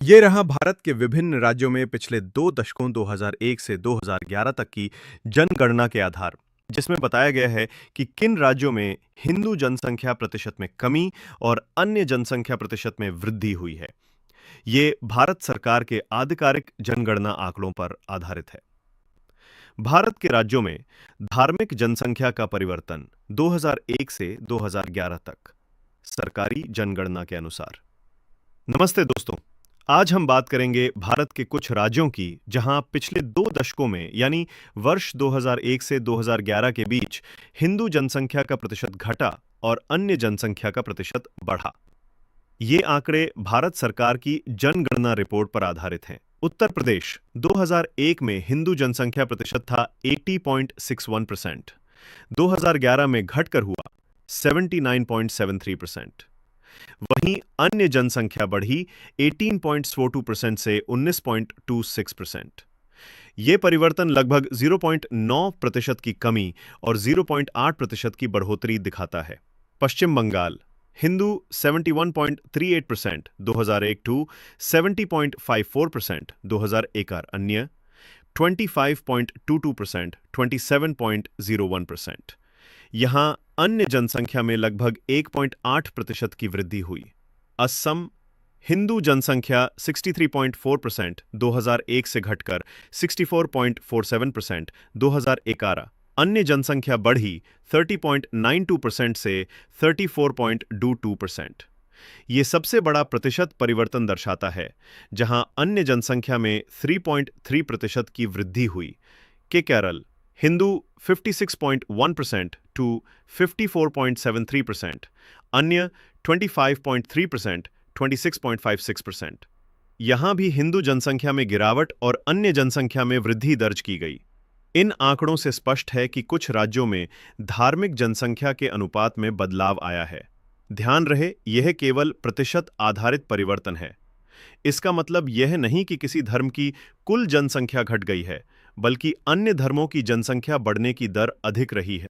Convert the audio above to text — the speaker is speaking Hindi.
ये रहा भारत के विभिन्न राज्यों में पिछले 2 दशकों 2001 से 2011 तक की जनगणना के आधार, जिसमें बताया गया है कि किन राज्यों में हिंदू जनसंख्या प्रतिशत में कमी और अन्य जनसंख्या प्रतिशत में वृद्धि हुई है। ये भारत सरकार के आधिकारिक जनगणना आंकड़ों पर आधारित है। भारत के राज्यों में धार्मिक जनसंख्या का परिवर्तन 2001 से 2011 तक, सरकारी जनगणना के अनुसार। नमस्ते दोस्तों, आज हम बात करेंगे भारत के कुछ राज्यों की जहां पिछले 2 दशकों में यानी वर्ष 2001 से 2011 के बीच हिंदू जनसंख्या का प्रतिशत घटा और अन्य जनसंख्या का प्रतिशत बढ़ा। ये आंकड़े भारत सरकार की जनगणना रिपोर्ट पर आधारित हैं। उत्तर प्रदेश 2001 में हिंदू जनसंख्या प्रतिशत था 80.61%, 2011 में घटकर हुआ 79.73%। वहीं अन्य जनसंख्या बढ़ी 18.42% से 19.26%। ये परिवर्तन लगभग 0.9% की कमी और 0.8% की बढ़ोतरी दिखाता है। पश्चिम बंगाल हिंदू 71.38% 2001 टू 70.54% 2001, अन्य 25.22% 27.01%। यहां अन्य जनसंख्या में लगभग 1.8% की वृद्धि हुई। असम हिंदू जनसंख्या 63.4% 2001 से घटकर 64.47% 2011, अन्य जनसंख्या बढ़ी 30.92% से 34.22%। ये सबसे बड़ा प्रतिशत परिवर्तन दर्शाता है, जहां अन्य जनसंख्या में 3.3% की वृद्धि हुई। के केरल हिंदू 56.1% टू 54.73%, अन्य 25.3% 26.56%। यहां भी हिंदू जनसंख्या में गिरावट और अन्य जनसंख्या में वृद्धि दर्ज की गई। इन आंकड़ों से स्पष्ट है कि कुछ राज्यों में धार्मिक जनसंख्या के अनुपात में बदलाव आया है। ध्यान रहे, यह केवल प्रतिशत आधारित परिवर्तन है। इसका मतलब यह नहीं कि किसी धर्म की कुल जनसंख्या घट गई है, बल्कि अन्य धर्मों की जनसंख्या बढ़ने की दर अधिक रही है।